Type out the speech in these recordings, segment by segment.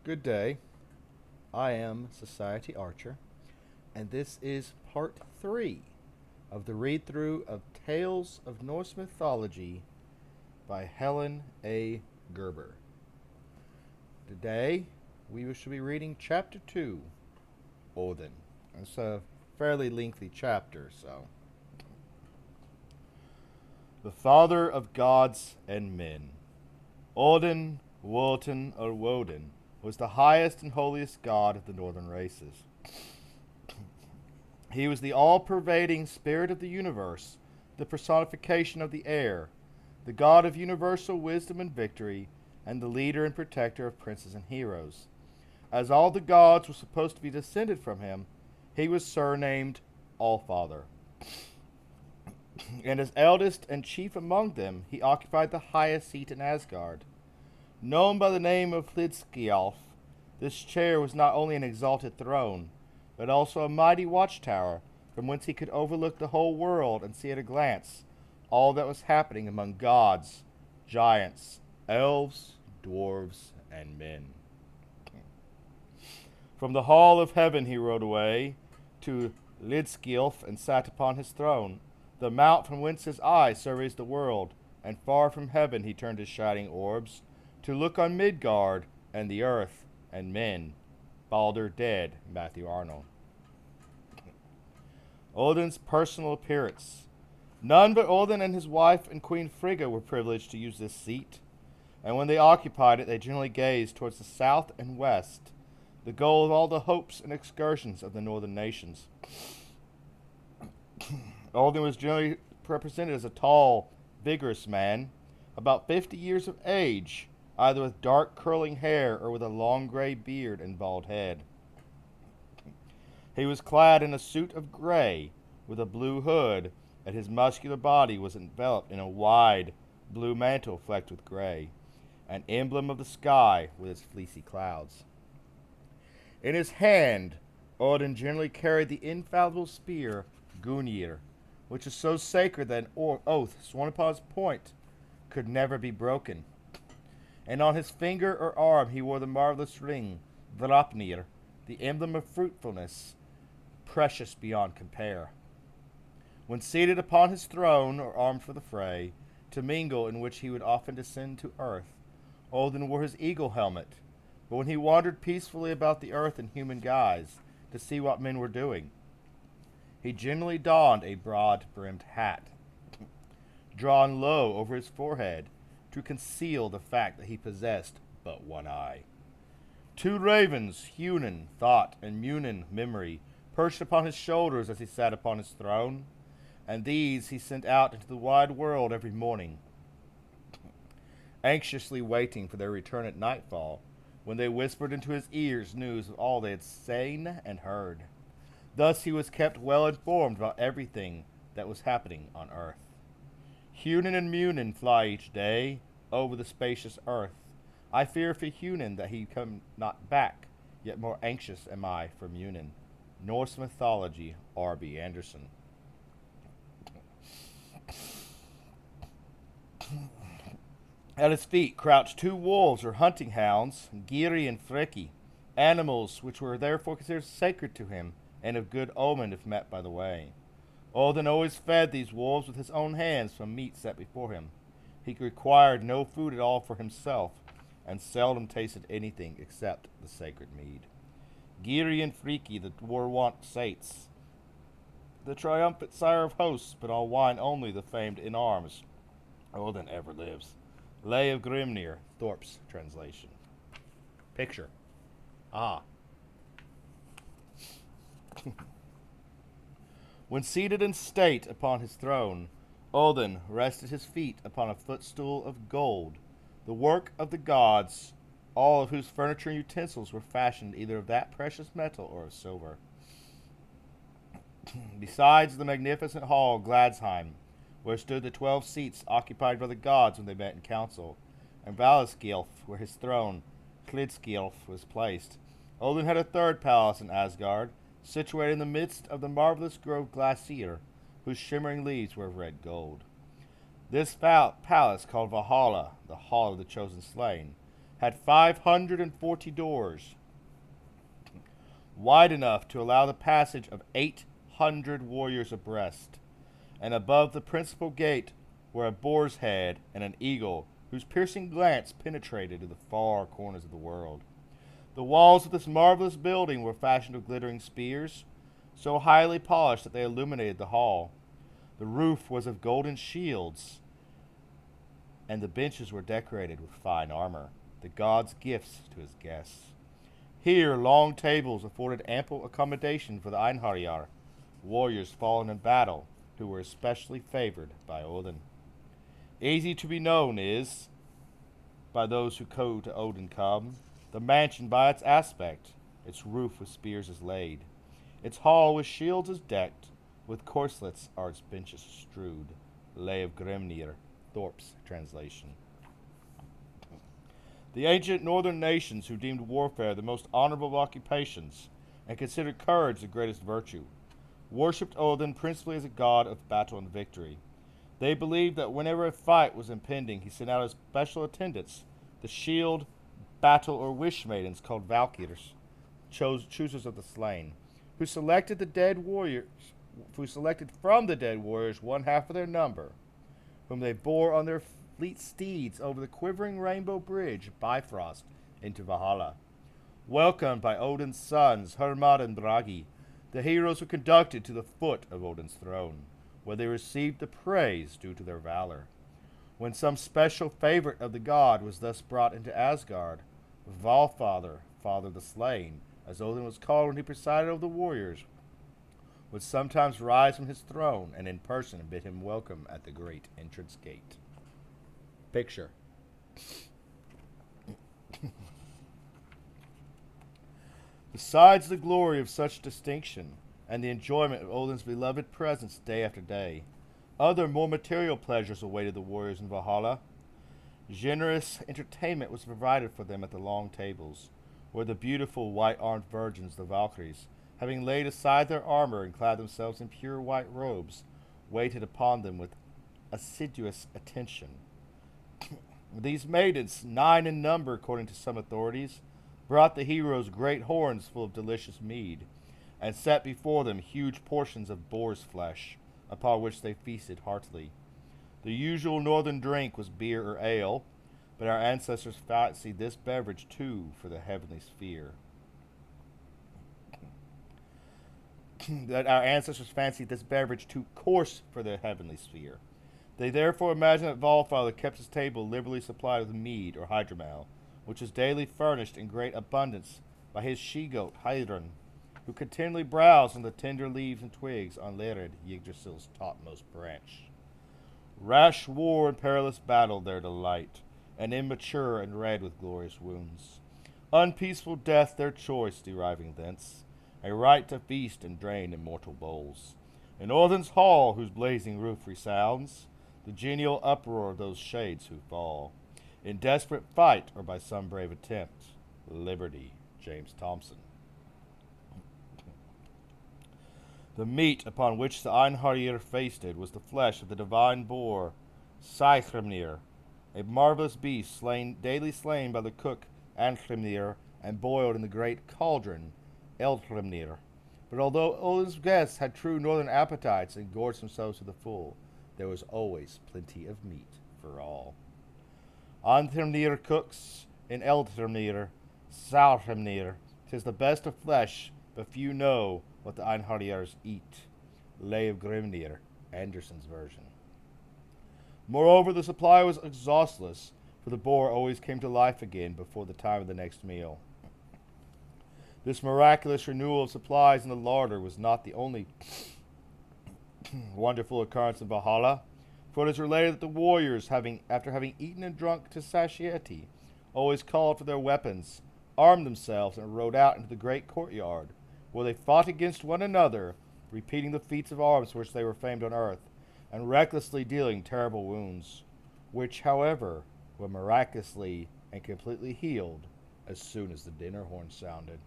Good day. I am Society Archer, and this is part 3 of the read through of Tales of Norse Mythology by Helen A. Guerber. Today, we shall be reading Chapter 2, Odin. It's a fairly lengthy chapter, so. The father of gods and men. Odin, Wotan, or Woden, was the highest and holiest god of the northern races. He was the all-pervading spirit of the universe, the personification of the air, the god of universal wisdom and victory, and the leader and protector of princes and heroes. As all the gods were supposed to be descended from him, he was surnamed Allfather. And as eldest and chief among them, he occupied the highest seat in Asgard. Known by the name of Hlidskjalf, this chair was not only an exalted throne, but also a mighty watchtower from whence he could overlook the whole world and see at a glance all that was happening among gods, giants, elves, dwarves, and men. From the hall of heaven he rode away to Hlidskjalf and sat upon his throne, the mount from whence his eye surveys the world, and far from heaven he turned his shining orbs to look on Midgard and the earth and men. Balder dead, Matthew Arnold. Odin's personal appearance. None but Odin and his wife and Queen Frigga were privileged to use this seat, and when they occupied it, they generally gazed towards the south and west, the goal of all the hopes and excursions of the northern nations. Odin was generally represented as a tall, vigorous man, about 50 years of age, either with dark curling hair or with a long gray beard and bald head. He was clad in a suit of gray, with a blue hood, and his muscular body was enveloped in a wide blue mantle flecked with gray, an emblem of the sky with its fleecy clouds. In his hand, Odin generally carried the infallible spear Gungnir, which is so sacred that an oath sworn upon its point could never be broken. And on his finger or arm he wore the marvelous ring, Draupnir, the emblem of fruitfulness, precious beyond compare. When seated upon his throne or armed for the fray, to mingle in which he would often descend to earth, Odin wore his eagle helmet, but when he wandered peacefully about the earth in human guise to see what men were doing, he generally donned a broad-brimmed hat, drawn low over his forehead, to conceal the fact that he possessed but one eye. Two ravens, Hunin, thought, and Munin, memory, perched upon his shoulders as he sat upon his throne, and these he sent out into the wide world every morning, anxiously waiting for their return at nightfall, when they whispered into his ears news of all they had seen and heard. Thus he was kept well informed about everything that was happening on earth. Hunin and Munin fly each day over the spacious earth. I fear for Hunin that he come not back, yet more anxious am I for Munin. Norse Mythology, R.B. Anderson. At his feet crouched two wolves or hunting hounds, Giri and Freki, animals which were therefore considered sacred to him and of good omen if met by the way. Odin always fed these wolves with his own hands from meat set before him. He required no food at all for himself, and seldom tasted anything except the sacred mead. Giri and Freki, the war-wont saints, the triumphant sire of hosts, but all wine only, the famed in arms. Odin ever lives. Lay of Grimnir, Thorpe's translation. Picture. Ah. When seated in state upon his throne, Odin rested his feet upon a footstool of gold, the work of the gods, all of whose furniture and utensils were fashioned either of that precious metal or of silver. Besides the magnificent hall Gladsheim, where stood the 12 seats occupied by the gods when they met in council, and Valaskilf, where his throne, Hlidskjalf, was placed, Odin had a third palace in Asgard, situated in the midst of the marvelous grove Glacier, whose shimmering leaves were of red gold. This palace, called Valhalla, the Hall of the Chosen Slain, had 540 doors, wide enough to allow the passage of 800 warriors abreast, and above the principal gate were a boar's head and an eagle whose piercing glance penetrated to the far corners of the world. The walls of this marvelous building were fashioned of glittering spears, so highly polished that they illuminated the hall. The roof was of golden shields, and the benches were decorated with fine armor, the god's gifts to his guests. Here, long tables afforded ample accommodation for the Einherjar, warriors fallen in battle, who were especially favored by Odin. Easy to be known is, by those who go to Odin come, the mansion by its aspect. Its roof with spears is laid. Its hall with shields is decked. With corselets are its benches strewed. Lay of Grimnir, Thorpe's translation. The ancient northern nations who deemed warfare the most honorable of occupations and considered courage the greatest virtue worshipped Odin principally as a god of battle and victory. They believed that whenever a fight was impending, he sent out his special attendants, the shield, battle, or wish maidens called Valkyrs, choosers of the slain, who selected from the dead warriors one half of their number, whom they bore on their fleet steeds over the quivering rainbow bridge, Bifrost, into Valhalla. Welcomed by Odin's sons, Hermod and Bragi, the heroes were conducted to the foot of Odin's throne, where they received the praise due to their valor. When some special favorite of the god was thus brought into Asgard, Valfather, father of the slain, as Odin was called when he presided over the warriors, would sometimes rise from his throne and in person bid him welcome at the great entrance gate. Picture. Besides the glory of such distinction and the enjoyment of Odin's beloved presence day after day, other more material pleasures awaited the warriors in Valhalla. Generous entertainment was provided for them at the long tables, where the beautiful white-armed virgins, the Valkyries, having laid aside their armor and clad themselves in pure white robes, waited upon them with assiduous attention. These maidens, 9 in number according to some authorities, brought the heroes great horns full of delicious mead, and set before them huge portions of boar's flesh, upon which they feasted heartily. The usual northern drink was beer or ale, but our ancestors fancied this beverage too for the heavenly sphere. Our ancestors fancied this beverage too coarse for the heavenly sphere. They therefore imagined that Valfather kept his table liberally supplied with mead or hydromel, which was daily furnished in great abundance by his she-goat Heidrun, who continually browsed on the tender leaves and twigs on Lerid, Yggdrasil's topmost branch. Rash war and perilous battle their delight, and immature and red with glorious wounds. Unpeaceful death their choice deriving thence, a right to feast and drain immortal bowls. In Odin's hall, whose blazing roof resounds, the genial uproar of those shades who fall, in desperate fight or by some brave attempt. Liberty, James Thompson. The meat upon which the Einherjar feasted was the flesh of the divine boar, Sæhrimnir, a marvelous beast daily slain by the cook Anhrimnir and boiled in the great cauldron, Eldhrimnir. But although Odin's guests had true northern appetites and gorged themselves to the full, there was always plenty of meat for all. Anhrimnir cooks in Eldhrimnir, Sæhrimnir. 'Tis the best of flesh, but few know what the Einherjars eat. Lay of Grimnir, Anderson's version. Moreover, the supply was exhaustless, for the boar always came to life again before the time of the next meal. This miraculous renewal of supplies in the larder was not the only wonderful occurrence in Valhalla, for it is related that the warriors, after having eaten and drunk to satiety, always called for their weapons, armed themselves, and rode out into the great courtyard, where they fought against one another, repeating the feats of arms for which they were famed on earth, and recklessly dealing terrible wounds, which, however, were miraculously and completely healed as soon as the dinner horn sounded.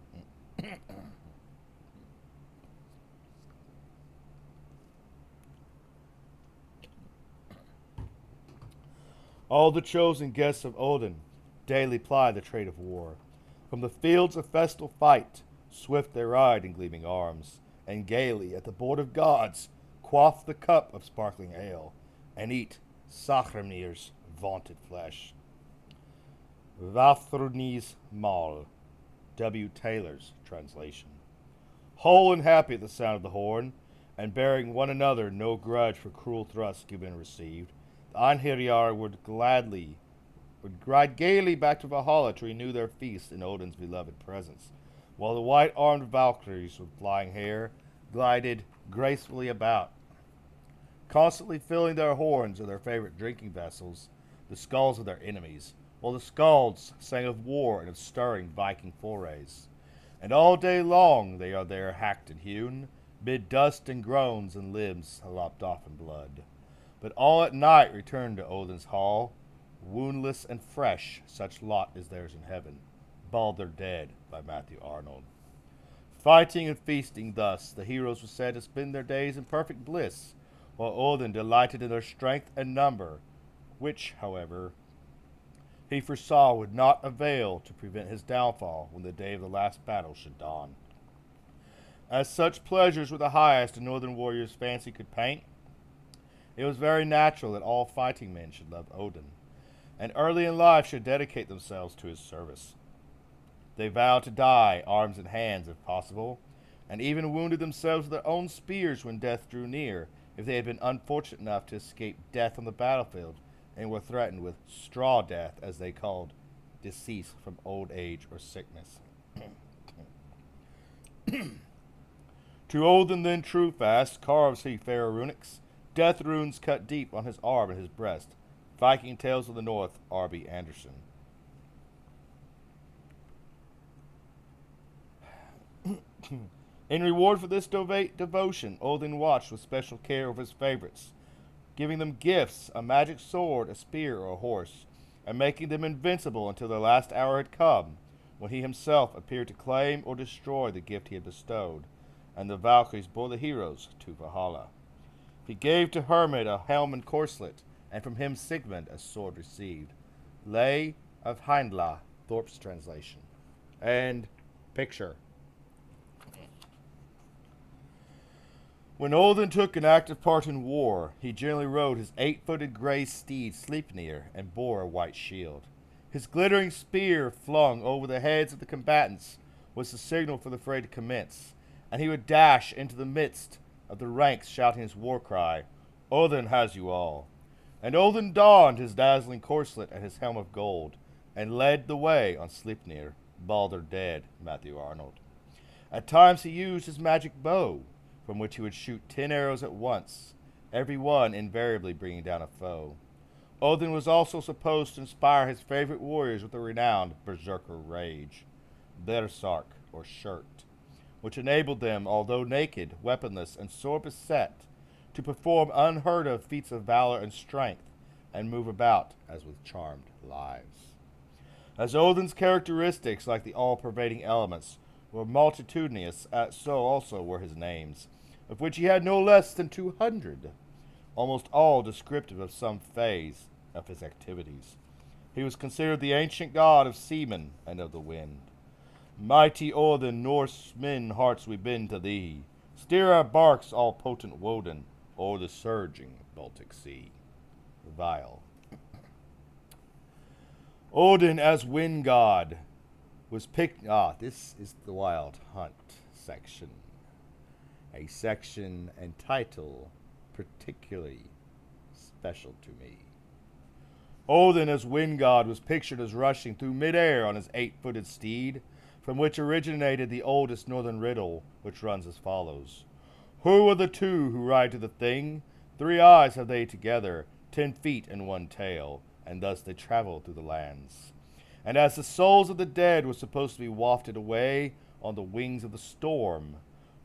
All the chosen guests of Odin, daily ply the trade of war. From the fields of festal fight, swift they ride in gleaming arms, and gaily at the board of gods quaff the cup of sparkling ale, and eat Sachramnir's vaunted flesh. Vafthrudni's Mal, W. Taylor's translation. Whole and happy at the sound of the horn, and bearing one another no grudge for cruel thrusts given and received, the Einherjar would ride gaily back to Valhalla to renew their feast in Odin's beloved presence, while the white-armed Valkyries with flying hair glided gracefully about, constantly filling their horns or their favorite drinking vessels, the skulls of their enemies, while the skalds sang of war and of stirring Viking forays. And all day long they are there hacked and hewn, mid dust and groans and limbs lopped off in blood. But all at night return to Odin's hall, woundless and fresh, such lot is theirs in heaven. Balder Dead by Matthew Arnold. Fighting and feasting thus, the heroes were said to spend their days in perfect bliss, while Odin delighted in their strength and number, which, however, he foresaw would not avail to prevent his downfall when the day of the last battle should dawn. As such pleasures were the highest a northern warrior's fancy could paint, it was very natural that all fighting men should love Odin, and early in life should dedicate themselves to his service. They vowed to die, arms and hands if possible, and even wounded themselves with their own spears when death drew near, if they had been unfortunate enough to escape death on the battlefield and were threatened with straw death, as they called decease from old age or sickness. To Odin then true fast carves he fair runics, death runes cut deep on his arm and his breast. Viking Tales of the North, R.B. Anderson. In reward for this devotion, Odin watched with special care over his favorites, giving them gifts, a magic sword, a spear, or a horse, and making them invincible until their last hour had come, when he himself appeared to claim or destroy the gift he had bestowed, and the Valkyries bore the heroes to Valhalla. He gave to Hermod a helm and corslet, and from him Sigmund a sword received. Lay of Heindla, Thorpe's translation. And picture. When Odin took an active part in war, he generally rode his 8-footed gray steed Sleipnir and bore a white shield. His glittering spear flung over the heads of the combatants was the signal for the fray to commence, and he would dash into the midst of the ranks shouting his war cry, "Odin has you all." And Odin donned his dazzling corslet and his helm of gold, and led the way on Sleipnir, Balder Dead, Matthew Arnold. At times he used his magic bow, from which he would shoot 10 arrows at once, every one invariably bringing down a foe. Odin was also supposed to inspire his favorite warriors with a renowned berserker rage, Bersark, or shirt, which enabled them, although naked, weaponless, and sore beset, to perform unheard-of feats of valor and strength, and move about as with charmed lives. As Odin's characteristics, like the all-pervading elements, were multitudinous, so also were his names, of which he had no less than 200, almost all descriptive of some phase of his activities. He was considered the ancient god of seamen and of the wind. Mighty Odin, Norse men hearts we bend to thee. Steer our barks, all potent Woden, o'er the surging Baltic Sea. Vile. Odin as wind god was picked. This is the Wild Hunt section. A section and title particularly special to me. Odin as wind god was pictured as rushing through midair on his 8-footed steed, from which originated the oldest northern riddle, which runs as follows. Who are the two who ride to the thing? 3 eyes have they together, 10 feet and 1 tail, and thus they travel through the lands. And as the souls of the dead were supposed to be wafted away on the wings of the storm,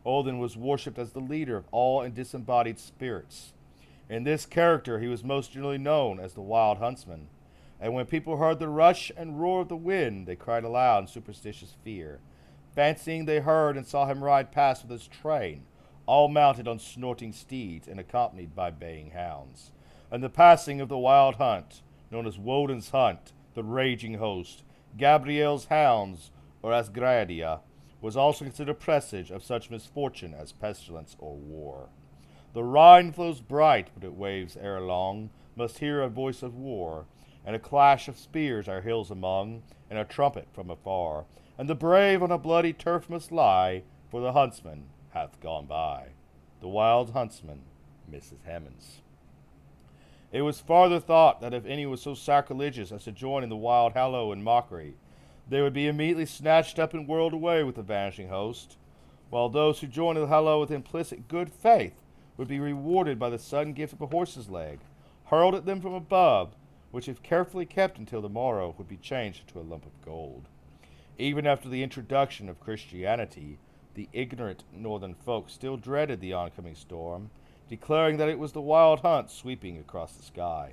Odin was worshipped as the leader of all disembodied spirits. In this character he was most generally known as the Wild Huntsman, and when people heard the rush and roar of the wind, they cried aloud in superstitious fear, fancying they heard and saw him ride past with his train, all mounted on snorting steeds and accompanied by baying hounds. And the passing of the Wild Hunt, known as Woden's Hunt, the raging host, Gabriel's hounds, or Asgradia, was also considered presage of such misfortune as pestilence or war. The Rhine flows bright, but it waves ere long, must hear a voice of war, and a clash of spears our hills among, and a trumpet from afar, and the brave on a bloody turf must lie, for the huntsman hath gone by. The wild huntsman, Mrs. Hemans. It was farther thought that if any was so sacrilegious as to join in the wild hallow and mockery, they would be immediately snatched up and whirled away with the vanishing host, while those who joined in the hallow with implicit good faith would be rewarded by the sudden gift of a horse's leg, hurled at them from above, which if carefully kept until the morrow would be changed into a lump of gold. Even after the introduction of Christianity, the ignorant northern folk still dreaded the oncoming storm, declaring that it was the wild hunt sweeping across the sky,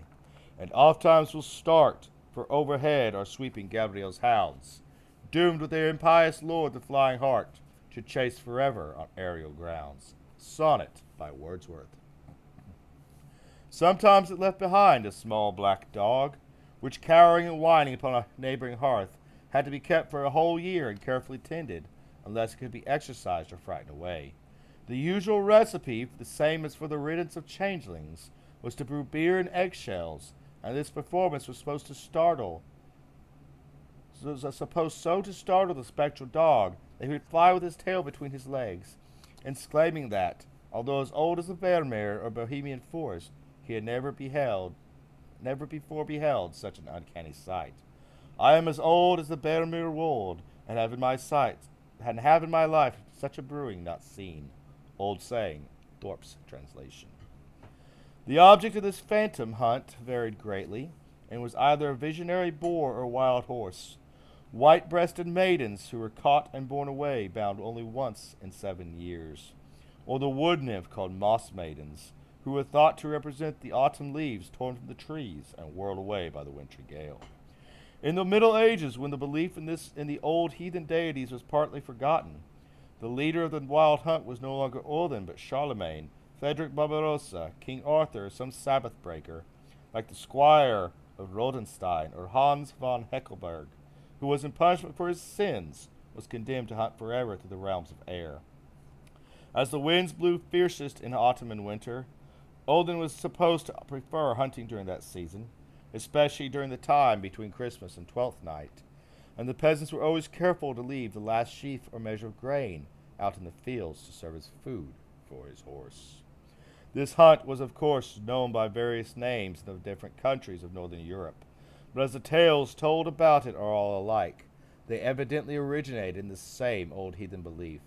and ofttimes will start, for overhead are sweeping Gabriel's hounds, doomed with their impious lord the flying hart, to chase forever on aerial grounds. Sonnet by Wordsworth. Sometimes it left behind a small black dog, which cowering and whining upon a neighboring hearth had to be kept for a whole year and carefully tended, unless it could be exercised or frightened away. The usual recipe, the same as for the riddance of changelings, was to brew beer in eggshells, and this performance was supposed to startle the spectral dog that he would fly with his tail between his legs, exclaiming that, although as old as the Vermeer or Bohemian forest, he had never before beheld such an uncanny sight. I am as old as the Vermeer wold, and have in my life such a brewing not seen. Old saying, Thorpe's translation. The object of this phantom hunt varied greatly, and was either a visionary boar or wild horse. White-breasted maidens who were caught and borne away, bound only once in 7 years, or the wood nymph called moss maidens, who were thought to represent the autumn leaves torn from the trees and whirled away by the wintry gale. In the Middle Ages, when the belief in the old heathen deities was partly forgotten, the leader of the wild hunt was no longer Odin, but Charlemagne, Frederick Barbarossa, King Arthur, or some Sabbath breaker, like the squire of Rodenstein or Hans von Heckelberg, who was in punishment for his sins, was condemned to hunt forever through the realms of air. As the winds blew fiercest in autumn and winter, Odin was supposed to prefer hunting during that season, especially during the time between Christmas and Twelfth Night, and the peasants were always careful to leave the last sheaf or measure of grain out in the fields to serve as food for his horse. This hunt was, of course, known by various names in the different countries of northern Europe, but as the tales told about it are all alike, they evidently originated in the same old heathen belief,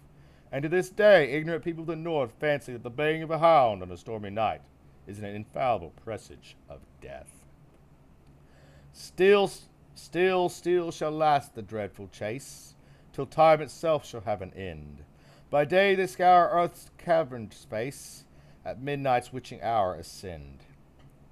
and to this day ignorant people of the north fancy that the baying of a hound on a stormy night is an infallible presage of death. Still shall last the dreadful chase, till time itself shall have an end. By day they scour earth's caverned space, at midnight's witching hour ascend.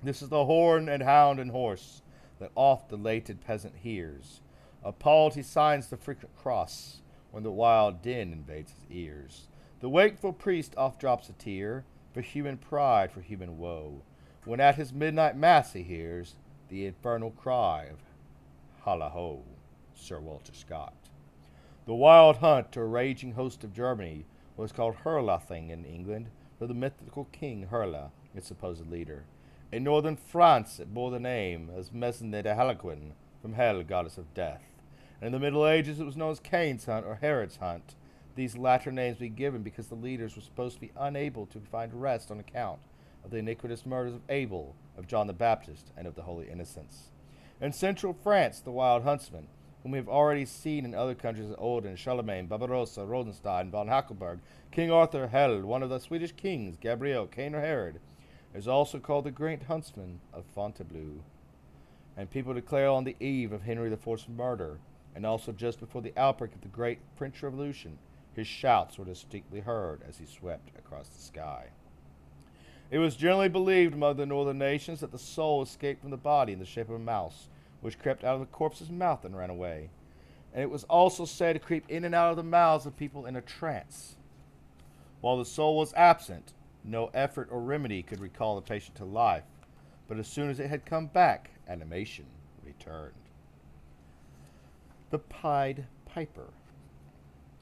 This is the horn and hound and horse, that oft the lated peasant hears. Appalled he signs the frequent cross, when the wild din invades his ears. The wakeful priest oft drops a tear, for human pride, for human woe, when at his midnight mass he hears the infernal cry of Halla-ho, Sir Walter Scott. The wild hunt, or raging host of Germany, was called Herlathing in England, for the mythical king Herla, its supposed leader. In northern France it bore the name as Mesne de Halaquin, from Hel, goddess of death. And in the Middle Ages it was known as Cain's hunt or Herod's hunt, these latter names being given because the leaders were supposed to be unable to find rest on account of the iniquitous murders of Abel, of John the Baptist, and of the Holy Innocents. In central France, the wild huntsman, whom we have already seen in other countries as Odin, Charlemagne, Barbarossa, Rodenstein, von Hackelberg, King Arthur, Hel, one of the Swedish kings, Gabriel, Cain, or Herod, is also called the Great Huntsman of Fontainebleau. And people declare on the eve of Henry IV's murder, and also just before the outbreak of the Great French Revolution, his shouts were distinctly heard as he swept across the sky. It was generally believed among the northern nations that the soul escaped from the body in the shape of a mouse, which crept out of the corpse's mouth and ran away. And it was also said to creep in and out of the mouths of people in a trance. While the soul was absent, no effort or remedy could recall the patient to life, but as soon as it had come back, animation returned. The Pied Piper.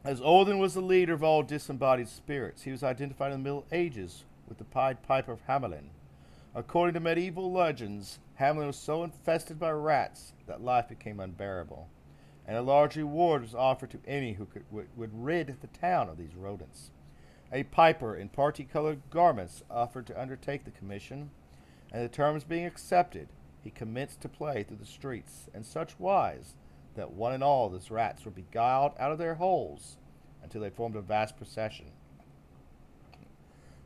As Odin was the leader of all disembodied spirits, he was identified in the Middle Ages with the Pied Piper of Hamelin. According to medieval legends, Hamelin was so infested by rats that life became unbearable, and a large reward was offered to any who would rid the town of these rodents. A piper in party-colored garments offered to undertake the commission, and the terms being accepted, he commenced to play through the streets in such wise that one and all those rats were beguiled out of their holes until they formed a vast procession.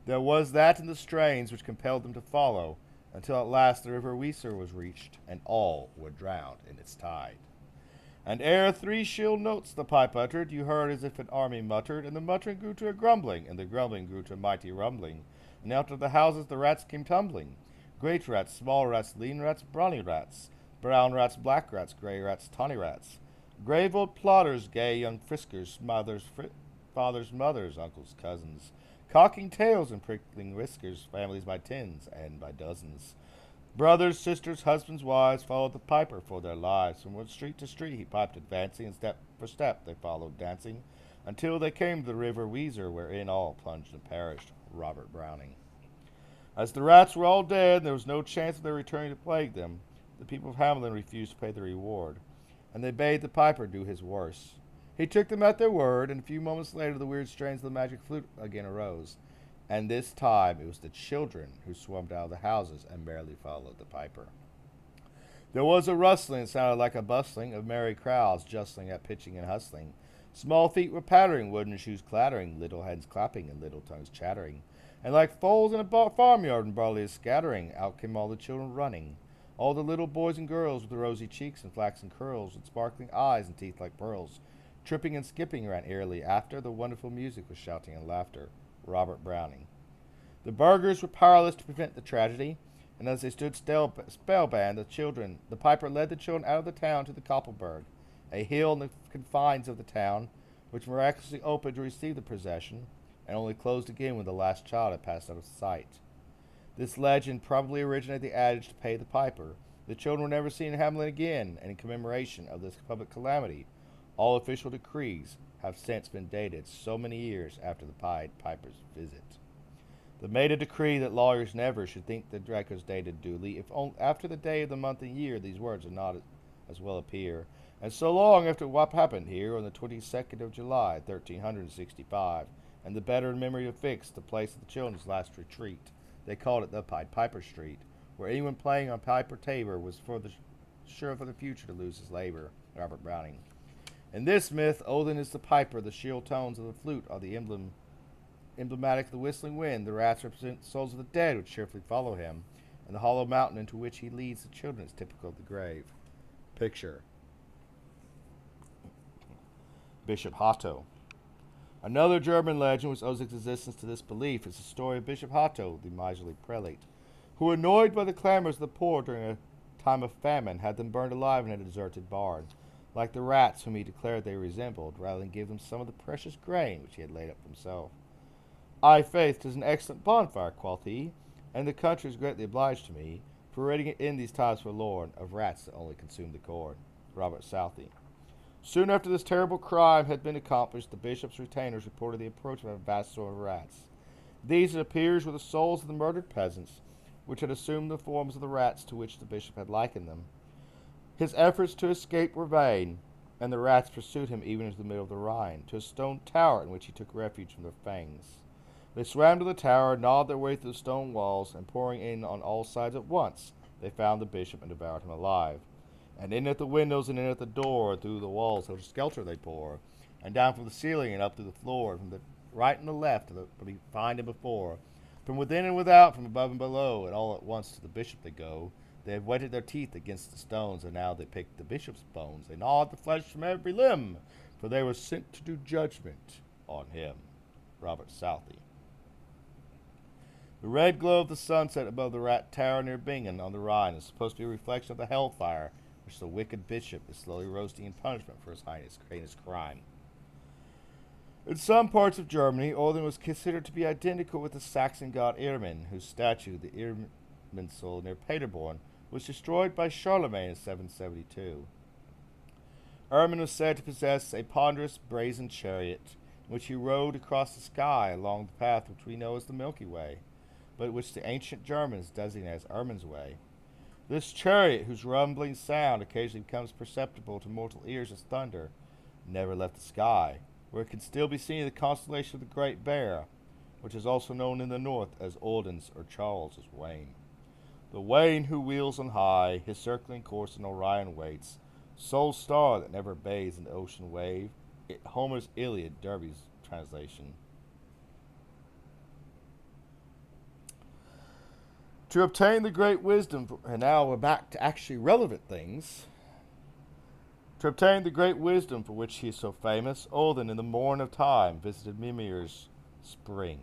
There was that in the strains which compelled them to follow, until at last the river Weser was reached, and all were drowned in its tide. And ere 3 shrill notes the pipe uttered, you heard as if an army muttered, and the muttering grew to a grumbling, and the grumbling grew to a mighty rumbling. And out of the houses the rats came tumbling, great rats, small rats, lean rats, brawny rats, brown rats, black rats, grey rats, tawny rats, grave old plotters, gay young friskers, fathers, mothers, uncles, cousins, cocking tails and prickling whiskers, families by tens and by dozens. Brothers, sisters, husbands, wives followed the piper for their lives. From one street to street he piped advancing, and step for step they followed dancing, until they came to the river Weser, wherein all plunged and perished. Robert Browning. As the rats were all dead, and there was no chance of their returning to plague them, the people of Hamelin refused to pay the reward, and they bade the piper do his worst. He took them at their word, and a few moments later the weird strains of the magic flute again arose, and this time it was the children who swarmed out of the houses and merrily followed the piper. There was a rustling that sounded like a bustling of merry crowds justling at pitching and hustling. Small feet were pattering, wooden shoes clattering, little hands clapping, and little tongues chattering. And like foals in a farmyard and barley is scattering, out came all the children running. All the little boys and girls with rosy cheeks and flaxen curls, with sparkling eyes and teeth like pearls, tripping and skipping ran airily after the wonderful music with shouting and laughter. Robert Browning. The burghers were powerless to prevent the tragedy, and as they stood spellbound, the piper led the children out of the town to the Koppelberg, a hill in the confines of the town, which miraculously opened to receive the procession, and only closed again when the last child had passed out of sight. This legend probably originated the adage to pay the piper. The children were never seen in Hamelin again, and in commemoration of this public calamity, all official decrees have since been dated so many years after the Pied Piper's visit. They made a decree that lawyers never should think the records dated duly, if only after the day of the month and year these words are not as well appear, and so long after what happened here on the 22nd of July, 1365, and the better in memory of fixed the place of the children's last retreat. They called it the Pied Piper Street, where anyone playing on pipe or tabor was sure for the future to lose his labor. Robert Browning. In this myth, Odin is the piper, the shrill tones of the flute are the emblematic of the whistling wind, the rats represent the souls of the dead which cheerfully follow him, and the hollow mountain into which he leads the children is typical of the grave. Picture. Bishop Hatto. Another German legend which owes its existence to this belief is the story of Bishop Hatto, the miserly prelate, who, annoyed by the clamors of the poor during a time of famine, had them burned alive in a deserted barn, like the rats whom he declared they resembled, rather than give them some of the precious grain which he had laid up for himself. "I faith 'tis an excellent bonfire," quoth he, "and the country is greatly obliged to me, for ridding it in these times forlorn of rats that only consume the corn." Robert Southey. Soon after this terrible crime had been accomplished, the bishop's retainers reported the approach of a vast swarm of rats. These, it appears, were the souls of the murdered peasants, which had assumed the forms of the rats to which the bishop had likened them. His efforts to escape were vain, and the rats pursued him even into the middle of the Rhine, to a stone tower in which he took refuge from their fangs. They swam to the tower, gnawed their way through the stone walls, and pouring in on all sides at once, they found the bishop and devoured him alive. And in at the windows and in at the door, and through the walls, so skelter they pour, and down from the ceiling and up through the floor, from the right and the left, behind and before, from within and without, from above and below, and all at once to the bishop they go. They have whetted their teeth against the stones, and now they pick the bishop's bones. They gnawed the flesh from every limb, for they were sent to do judgment on him. Robert Southey. The red glow of the sunset above the rat tower near Bingen on the Rhine is supposed to be a reflection of the hellfire which the wicked bishop is slowly roasting in punishment for his heinous crime. In some parts of Germany, Odin was considered to be identical with the Saxon god Irmin, whose statue, the Irminsul near Paderborn, was destroyed by Charlemagne in 772. Hermon was said to possess a ponderous brazen chariot, in which he rode across the sky along the path which we know as the Milky Way, but which the ancient Germans designate as Hermon's Way. This chariot, whose rumbling sound occasionally becomes perceptible to mortal ears as thunder, never left the sky, where it can still be seen in the constellation of the Great Bear, which is also known in the north as Odin's or Charles's Wain. The Wain who wheels on high, his circling course in Orion waits, sole star that never bathes in the ocean wave, Homer's Iliad, Derby's translation. To obtain the great wisdom, and now we're back to actually relevant things. To obtain the great wisdom for which he is so famous, Odin in the morn of time visited Mimir's spring,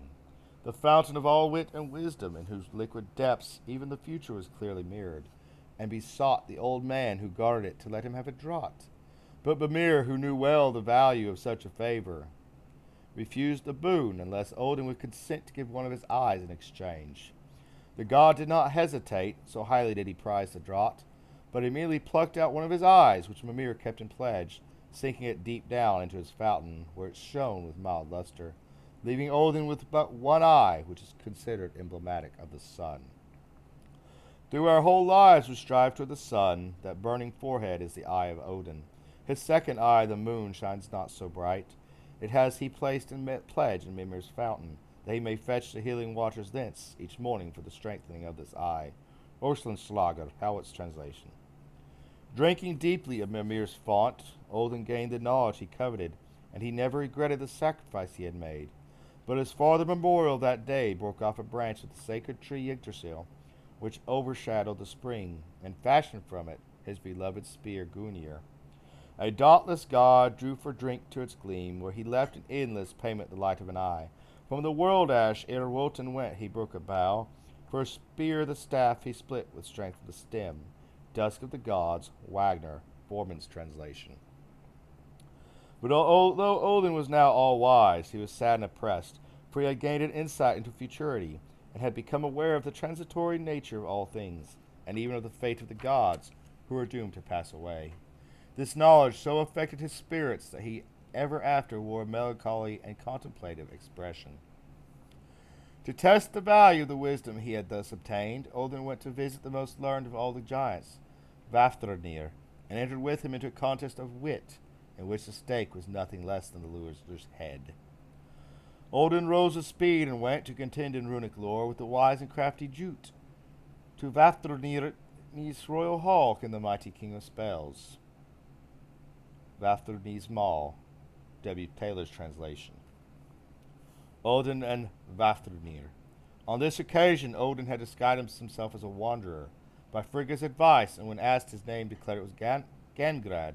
the fountain of all wit and wisdom, in whose liquid depths even the future was clearly mirrored, and besought the old man who guarded it to let him have a draught. But Mimir, who knew well the value of such a favor, refused the boon unless Odin would consent to give one of his eyes in exchange. The god did not hesitate, so highly did he prize the draught, but immediately plucked out one of his eyes, which Mimir kept in pledge, sinking it deep down into his fountain, where it shone with mild luster, leaving Odin with but one eye, which is considered emblematic of the sun. Through our whole lives we strive toward the sun. That burning forehead is the eye of Odin. His second eye, the moon, shines not so bright. It has he placed in pledge in Mimir's fountain, that he may fetch the healing waters thence each morning for the strengthening of this eye. Orslandslager, Howitt's translation. Drinking deeply of Mimir's font, Odin gained the knowledge he coveted, and he never regretted the sacrifice he had made. But his father memorial that day broke off a branch of the sacred tree Yggdrasil, which overshadowed the spring, and fashioned from it his beloved spear Gungnir. A dauntless god drew for drink to its gleam, where he left in endless payment the light of an eye. From the world ash ere Wotan went he broke a bough, for a spear the staff he split with strength of the stem. Dusk of the Gods, Wagner, Foreman's translation. But although Odin was now all-wise, he was sad and oppressed, for he had gained an insight into futurity, and had become aware of the transitory nature of all things, and even of the fate of the gods, who were doomed to pass away. This knowledge so affected his spirits that he ever after wore a melancholy and contemplative expression. To test the value of the wisdom he had thus obtained, Odin went to visit the most learned of all the giants, Vafthrûdnir, and entered with him into a contest of wit, in which the stake was nothing less than the loser's head. Odin rose with speed and went to contend in runic lore with the wise and crafty Jute. To Vafthrûdnir's royal hall came the mighty king of spells. Vafthrûdnir's Maul, W. Taylor's translation. Odin and Vafthrûdnir. On this occasion, Odin had disguised himself as a wanderer, by Frigga's advice, and when asked his name, declared it was Gangrad.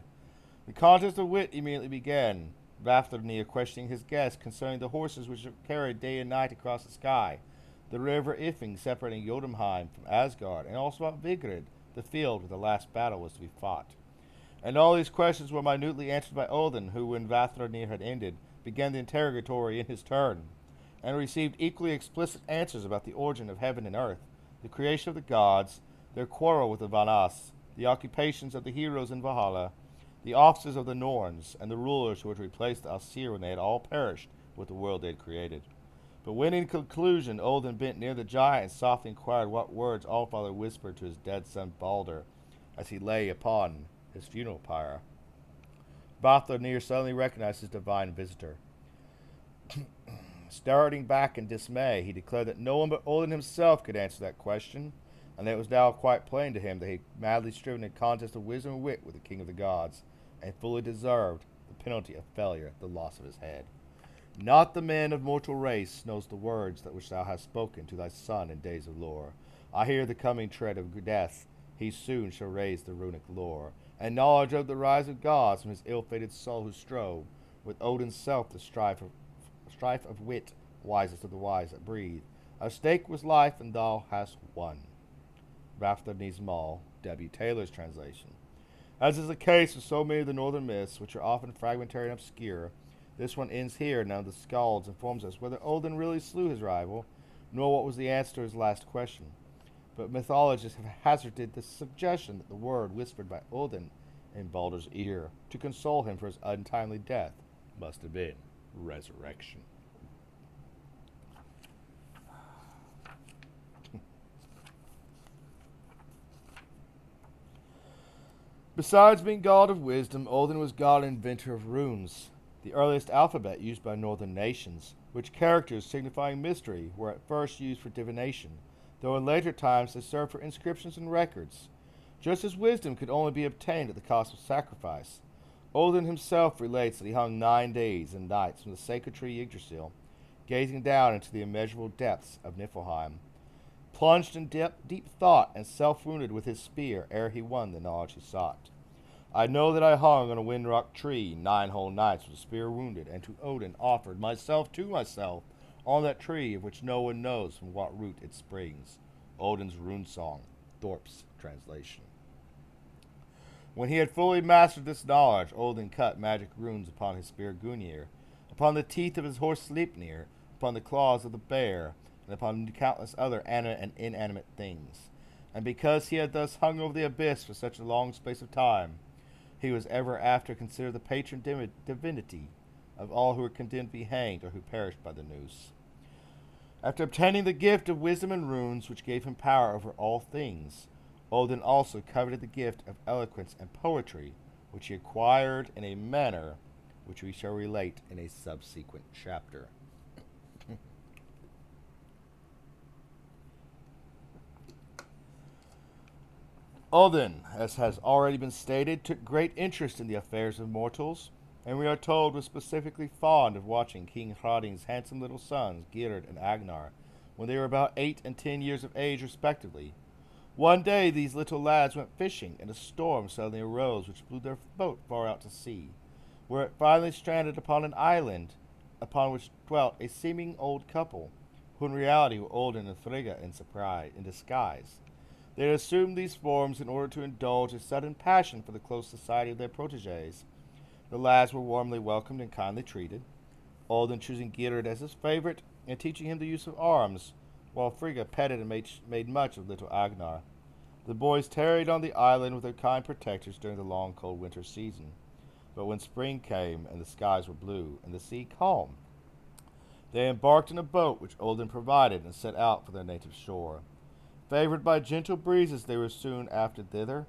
The contest of wit immediately began, Vafthrûdnir questioning his guest concerning the horses which are carried day and night across the sky, the river Ifing separating Jotunheim from Asgard, and also about Vigrid, the field where the last battle was to be fought. And all these questions were minutely answered by Odin, who, when Vafthrûdnir had ended, began the interrogatory in his turn, and received equally explicit answers about the origin of heaven and earth, the creation of the gods, their quarrel with the Vanas, the occupations of the heroes in Valhalla, the offices of the Norns, and the rulers who were to replace the Aesir when they had all perished with the world they had created. But when in conclusion Odin bent near the giant and softly inquired what words Allfather whispered to his dead son Balder as he lay upon his funeral pyre, Vafthrûdnir suddenly recognized his divine visitor. Starting back in dismay, he declared that no one but Odin himself could answer that question, and that it was now quite plain to him that he had madly striven in a contest of wisdom and wit with the king of the gods, and fully deserved the penalty of failure, the loss of his head. Not the man of mortal race knows the words that which thou hast spoken to thy son in days of lore. I hear the coming tread of death, he soon shall raise the runic lore, and knowledge of the rise of gods from his ill-fated soul who strove, with Odin's self the strife of wit, wisest of the wise that breathe. Our stake was life, and thou hast won. Vafthrûdnir's Maul, W. Taylor's translation. As is the case with so many of the northern myths, which are often fragmentary and obscure, this one ends here. None of the skalds informs us whether Odin really slew his rival, nor what was the answer to his last question. But mythologists have hazarded the suggestion that the word whispered by Odin in Baldur's ear to console him for his untimely death must have been resurrection. Besides being god of wisdom, Odin was god and inventor of runes, the earliest alphabet used by northern nations, which characters signifying mystery were at first used for divination, though in later times they served for inscriptions and records. Just as wisdom could only be obtained at the cost of sacrifice, Odin himself relates that he hung 9 days and nights from the sacred tree Yggdrasil, gazing down into the immeasurable depths of Niflheim, plunged in deep thought and self-wounded with his spear ere he won the knowledge he sought. I know that I hung on a windrock tree 9 whole nights with a spear wounded, and to Odin offered myself to myself on that tree of which no one knows from what root it springs. Odin's rune song, Thorpe's translation. When he had fully mastered this knowledge, Odin cut magic runes upon his spear Gungnir, upon the teeth of his horse Sleipnir, upon the claws of the bear, and upon countless other animate and inanimate things. And because he had thus hung over the abyss for such a long space of time, he was ever after considered the patron divinity of all who were condemned to be hanged or who perished by the noose. After obtaining the gift of wisdom and runes, which gave him power over all things, Odin also coveted the gift of eloquence and poetry, which he acquired in a manner which we shall relate in a subsequent chapter. Odin, as has already been stated, took great interest in the affairs of mortals, and we are told was specifically fond of watching King Hrauding's handsome little sons, Gerd and Agnar, when they were about 8 and 10 years of age respectively. One day these little lads went fishing, and a storm suddenly arose which blew their boat far out to sea, where it finally stranded upon an island upon which dwelt a seeming old couple, who in reality were Odin and Frigga in disguise. They had assumed these forms in order to indulge a sudden passion for the close society of their protégés. The lads were warmly welcomed and kindly treated, Odin choosing Gerd as his favorite and teaching him the use of arms, while Frigga petted and made much of little Agnar. The boys tarried on the island with their kind protectors during the long cold winter season. But when spring came and the skies were blue and the sea calm, they embarked in a boat which Odin provided and set out for their native shore. Favored by gentle breezes, they were soon after thither,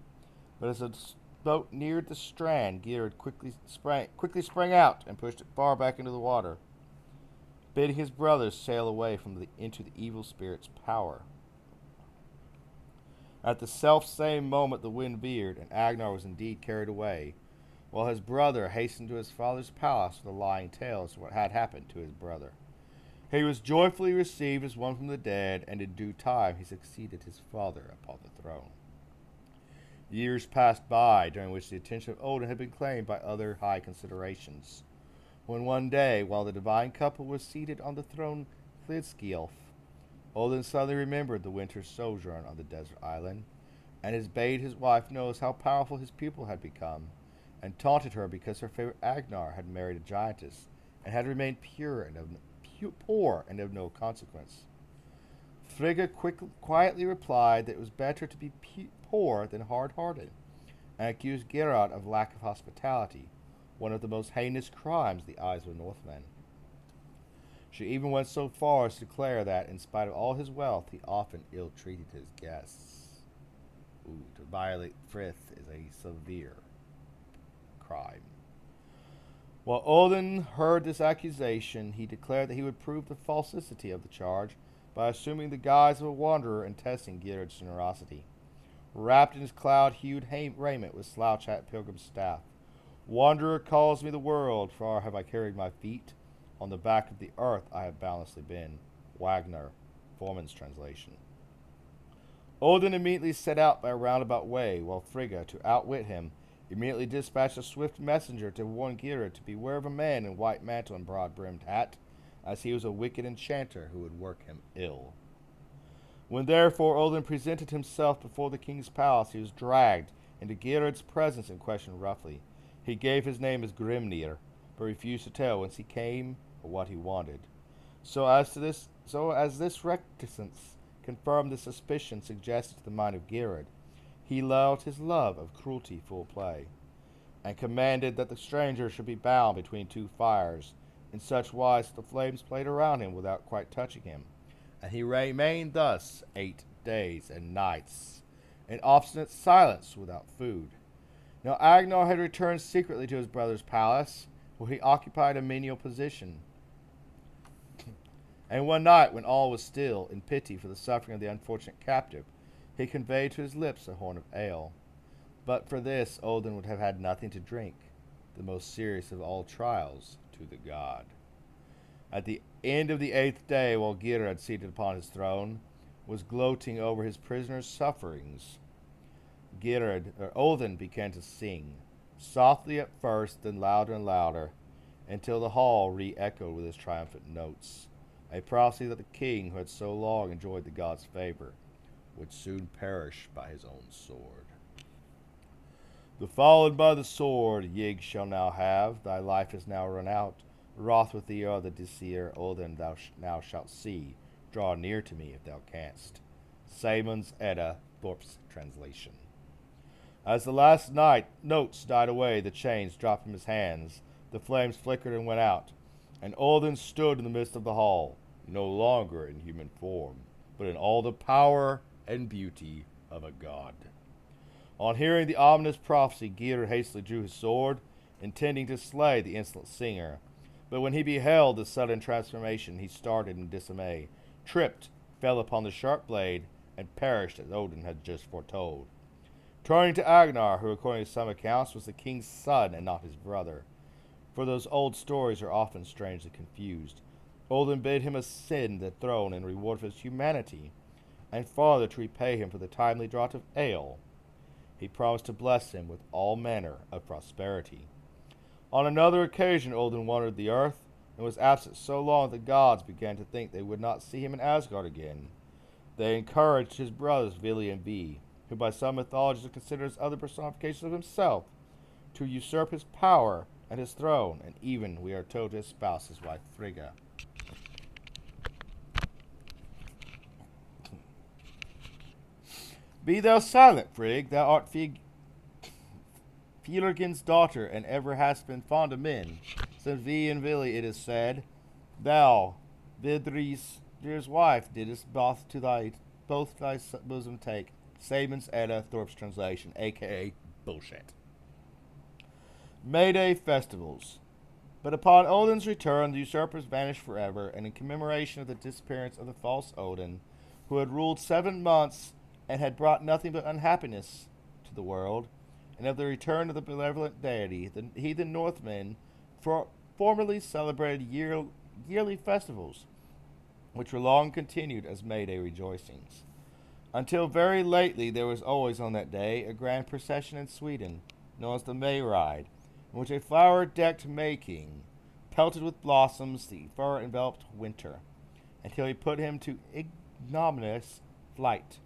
but as the boat neared the strand, Gerd quickly sprang out and pushed it far back into the water, bidding his brothers sail away into the evil spirit's power. At the self-same moment the wind veered, and Agnar was indeed carried away, while his brother hastened to his father's palace with the lying tales of what had happened to his brother. He was joyfully received as one from the dead, and in due time he succeeded his father upon the throne. Years passed by, during which the attention of Odin had been claimed by other high considerations, when one day, while the divine couple was seated on the throne Hlidskjalf, Odin suddenly remembered the winter's sojourn on the desert island, and bade his wife know how powerful his people had become, and taunted her because her favorite Agnar had married a giantess, and had remained poor and of no consequence. Frigga quietly replied that it was better to be poor than hard-hearted, and accused Gerd of lack of hospitality, one of the most heinous crimes in the eyes of Northmen. She even went so far as to declare that, in spite of all his wealth, he often ill-treated his guests. To violate Frith is a severe crime. While Odin heard this accusation, he declared that he would prove the falsity of the charge by assuming the guise of a wanderer and testing Gerd's generosity. Wrapped in his cloud-hued raiment with slouch-hat pilgrim's staff, Wanderer calls me the world, far have I carried my feet. On the back of the earth I have boundlessly been. Wagner, Foreman's translation. Odin immediately set out by a roundabout way, while Frigga, to outwit him, immediately dispatched a swift messenger to warn Gerd to beware of a man in white mantle and broad-brimmed hat, as he was a wicked enchanter who would work him ill. When therefore Odin presented himself before the king's palace, he was dragged into Gerd's presence and questioned roughly. He gave his name as Grimnir, but refused to tell whence he came or what he wanted. So as this reticence confirmed the suspicion suggested to the mind of Gerd, he allowed his love of cruelty full play. and commanded that the stranger should be bound between two fires, in such wise that the flames played around him without quite touching him. And he remained thus 8 days and nights, in obstinate silence without food. Now Agnar had returned secretly to his brother's palace, where he occupied a menial position. And one night, when all was still, in pity for the suffering of the unfortunate captive, he conveyed to his lips a horn of ale. But for this, Odin would have had nothing to drink, the most serious of all trials to the god. At the end of the 8th day, while Geirrod, seated upon his throne, was gloating over his prisoner's sufferings, Odin began to sing, softly at first, then louder and louder, until the hall re-echoed with his triumphant notes, a prophecy that the king, who had so long enjoyed the god's favor, would soon perish by his own sword. The fallen by the sword Ygg shall now have, thy life is now run out. Wroth with thee are the Disir, Odin thou now shalt see. Draw near to me if thou canst. Saemund's Edda, Thorpe's translation. As the last notes died away, the chains dropped from his hands, the flames flickered and went out, and Odin stood in the midst of the hall, no longer in human form, but in all the power and beauty of a god. On hearing the ominous prophecy, Geirrod hastily drew his sword, intending to slay the insolent singer. But when he beheld the sudden transformation, he started in dismay, tripped, fell upon the sharp blade, and perished as Odin had just foretold. Turning to Agnar, who according to some accounts was the king's son and not his brother, for those old stories are often strangely confused, Odin bid him ascend the throne in reward of his humanity, and farther to repay him for the timely draught of ale. He promised to bless him with all manner of prosperity. On another occasion Odin wandered the earth, and was absent so long that the gods began to think they would not see him in Asgard again. They encouraged his brothers Vili and Ve, who by some mythologies are considered as other personifications of himself, to usurp his power and his throne, and even, we are told, to espouse his wife Frigga. Be thou silent, Frigg, thou art Fylgirn's daughter, and ever hast been fond of men. Since Ve and Vili, it is said, thou, Vidri's wife, didst both thy bosom take. Saemund's Edda, Thorpe's translation, a.k.a. bullshit. May Day festivals. But upon Odin's return, the usurpers vanished forever, and in commemoration of the disappearance of the false Odin, who had ruled 7 months and had brought nothing but unhappiness to the world, and of the return of the benevolent deity, the heathen Northmen formerly celebrated yearly festivals, which were long continued as May Day rejoicings. Until very lately, there was always on that day a grand procession in Sweden, known as the May Ride, in which a flower-decked May-King pelted with blossoms the fur-enveloped winter, until he put him to ignominious flight.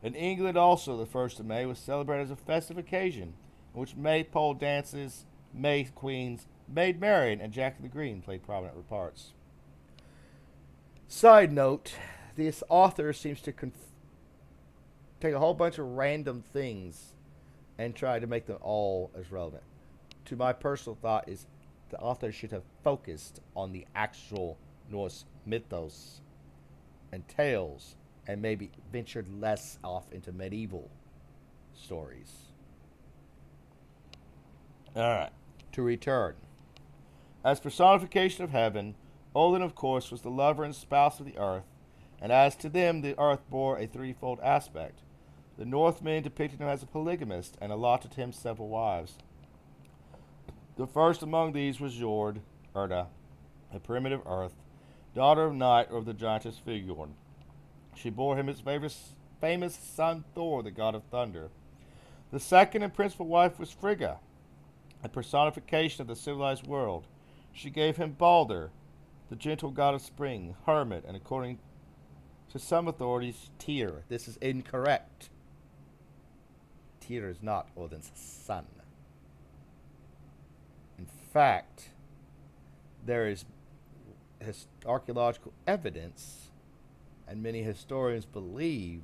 In England also, the 1st of May was celebrated as a festive occasion, in which Maypole dances, May Queens, Maid Marian, and Jack the Green played prominent parts. Side note, this author seems to take a whole bunch of random things and try to make them all as relevant. To my personal thought is the author should have focused on the actual Norse mythos and tales, and maybe ventured less off into medieval stories. Alright, to return. As personification of heaven, Odin, of course, was the lover and spouse of the earth, and as to them, the earth bore a threefold aspect. The Northmen depicted him as a polygamist and allotted him several wives. The first among these was Jord, Erda, a primitive earth, daughter of Night or of the giantess Figurn. She bore him his famous son Thor, the god of thunder. The second and principal wife was Frigga, a personification of the civilized world. She gave him Balder, the gentle god of spring, hermit, and according to some authorities, Tyr. This is incorrect. Tyr is not Odin's son. In fact, there is archaeological evidence, and many historians believe,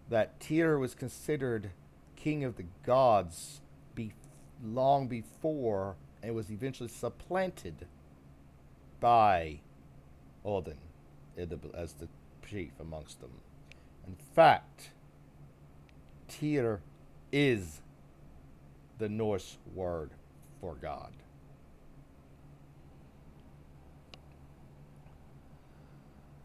that Tyr was considered king of the gods long before and was eventually supplanted by Odin as the chief amongst them. In fact, Tyr is the Norse word for God.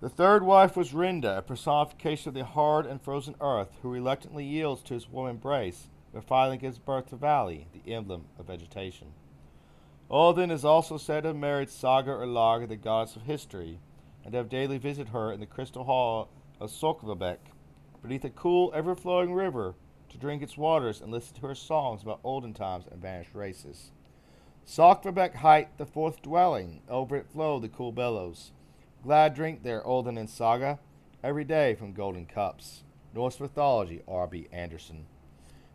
The third wife was Rinda, a personification of the hard and frozen earth, who reluctantly yields to his warm embrace, but finally gives birth to Vali, the emblem of vegetation. Odin is also said to have married Saga or Laga, the goddess of history, and to have daily visited her in the crystal hall of Solkvabek, beneath a cool, ever-flowing river, to drink its waters and listen to her songs about olden times and vanished races. Solkvabek hight the fourth dwelling, over it flowed the cool billows. Glad drink there, Odin and Saga, every day from golden cups. Norse Mythology, R.B. Anderson.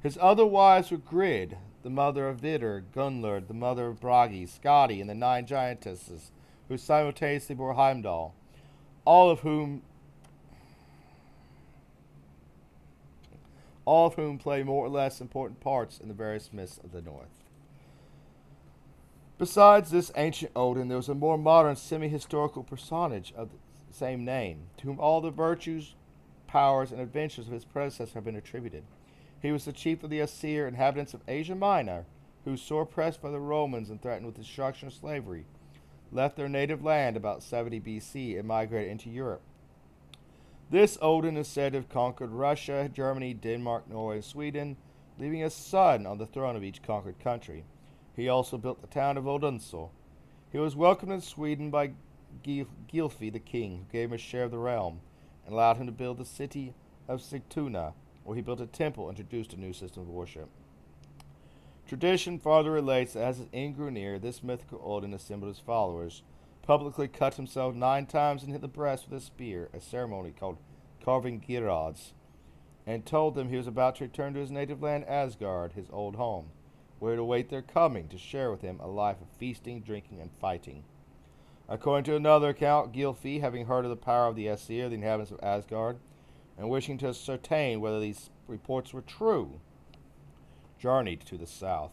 His other wives were Grid, the mother of Vidar, Gunlord, the mother of Bragi, Skadi, and the 9 giantesses, who simultaneously bore Heimdall, all of whom play more or less important parts in the various myths of the North. Besides this ancient Odin, there was a more modern semi-historical personage of the same name, to whom all the virtues, powers, and adventures of his predecessor have been attributed. He was the chief of the Asir inhabitants of Asia Minor, who, sore pressed by the Romans and threatened with destruction of slavery, left their native land about 70 B.C. and migrated into Europe. This Odin is said to have conquered Russia, Germany, Denmark, Norway, and Sweden, leaving a son on the throne of each conquered country. He also built the town of Odense. He was welcomed in Sweden by Gylfi the king, who gave him a share of the realm, and allowed him to build the city of Sigtuna, where he built a temple and introduced a new system of worship. Tradition farther relates that as his end grew near, this mythical Odin assembled his followers, publicly cut himself 9 times and hit the breast with a spear, a ceremony called carving Gyrods, and told them he was about to return to his native land Asgard, his old home, where to await their coming to share with him a life of feasting, drinking, and fighting. According to another account, Gylfi, having heard of the power of the Aesir, the inhabitants of Asgard, and wishing to ascertain whether these reports were true, journeyed to the south.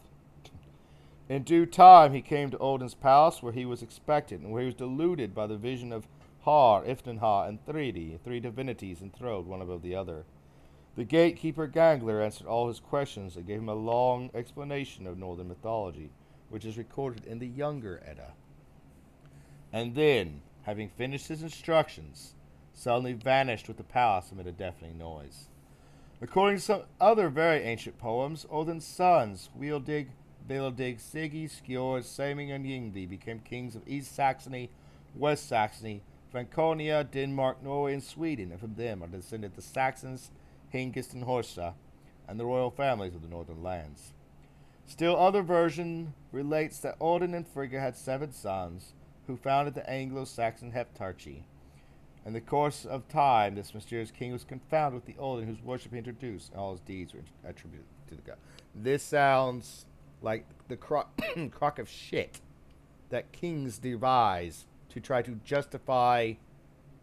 In due time he came to Odin's palace, where he was expected, and where he was deluded by the vision of Har, Ifnanha, and Thridi, 3 divinities enthroned one above the other. The gatekeeper Gangler answered all his questions and gave him a long explanation of northern mythology, which is recorded in the Younger Edda. And then, having finished his instructions, suddenly vanished with the palace amid a deafening noise. According to some other very ancient poems, Odin's sons, Weildig, Bildig, Sigi, Skjord, Saming, and Yngvi, became kings of East Saxony, West Saxony, Franconia, Denmark, Norway, and Sweden, and from them are descended the Saxons, Hengist, and Horsa, and the royal families of the northern lands. Still other version relates that Odin and Frigga had 7 sons, who founded the Anglo-Saxon Heptarchy. In the course of time, this mysterious king was confounded with the Odin whose worship he introduced, and all his deeds were attributed to the god. This sounds like the crock of shit that kings devise to try to justify,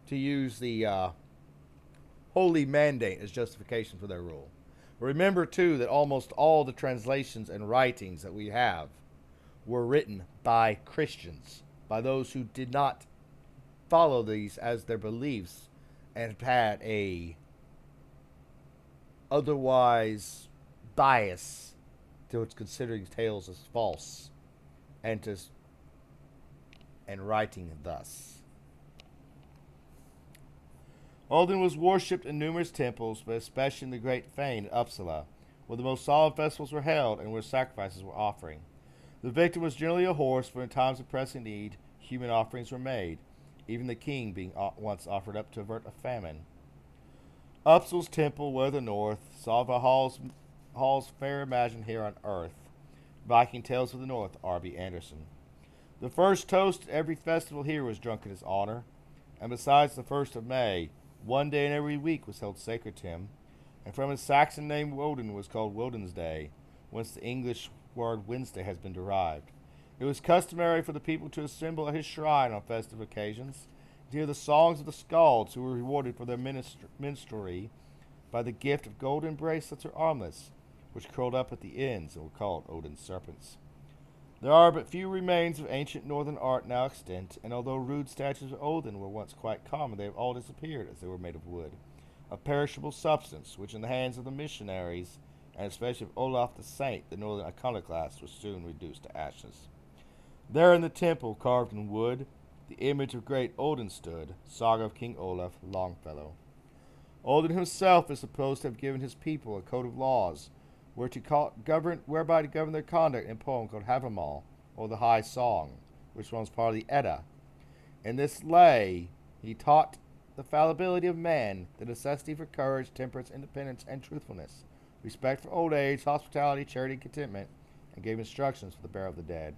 to use the holy mandate as justification for their rule. Remember, too, that almost all the translations and writings that we have were written by Christians, by those who did not follow these as their beliefs and had a otherwise bias towards considering tales as false and writing thus. Odin was worshipped in numerous temples, but especially in the great fane at Uppsala, where the most solemn festivals were held and where sacrifices were offering. The victim was generally a horse, for in times of pressing need, human offerings were made, even the king being once offered up to avert a famine. Uppsal's temple were the north, Salva Hall's fair imagined here on earth. Viking Tales of the North, R.B. Anderson. The first toast at every festival here was drunk in his honor, and besides the 1st of May, 1 day in every week was held sacred to him, and from his Saxon name Woden was called Woden's Day, whence the English word Wednesday has been derived. It was customary for the people to assemble at his shrine on festive occasions, to hear the songs of the skalds who were rewarded for their minstrelsy by the gift of golden bracelets or armlets, which curled up at the ends and were called Odin's serpents. There are but few remains of ancient northern art now extant, and although rude statues of Odin were once quite common, they have all disappeared as they were made of wood, a perishable substance which in the hands of the missionaries, and especially of Olaf the Saint, the northern iconoclast, was soon reduced to ashes. There in the temple, carved in wood, the image of great Odin stood, saga of King Olaf Longfellow. Odin himself is supposed to have given his people a code of laws whereby to govern their conduct in a poem called Havamal, or the High Song, which forms part of the Edda. In this lay, he taught the fallibility of man, the necessity for courage, temperance, independence, and truthfulness, respect for old age, hospitality, charity, and contentment, and gave instructions for the burial of the dead.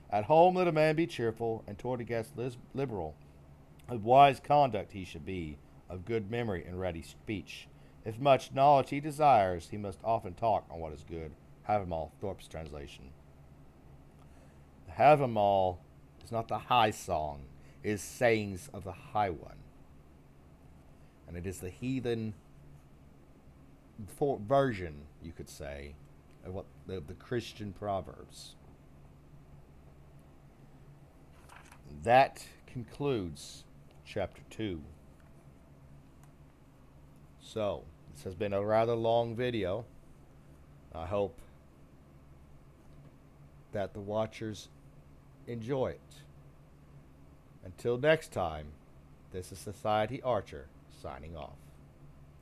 At home let a man be cheerful, and toward a guest liberal. Of wise conduct he should be, of good memory and ready speech. If much knowledge he desires, he must often talk on what is good. Havamal, Thorpe's translation. The Havamal is not the high song, it is sayings of the High One. And it is the heathen version, you could say, of what the Christian Proverbs. That concludes chapter 2. So, this has been a rather long video. I hope that the watchers enjoy it. Until next time, this is Society Archer signing off.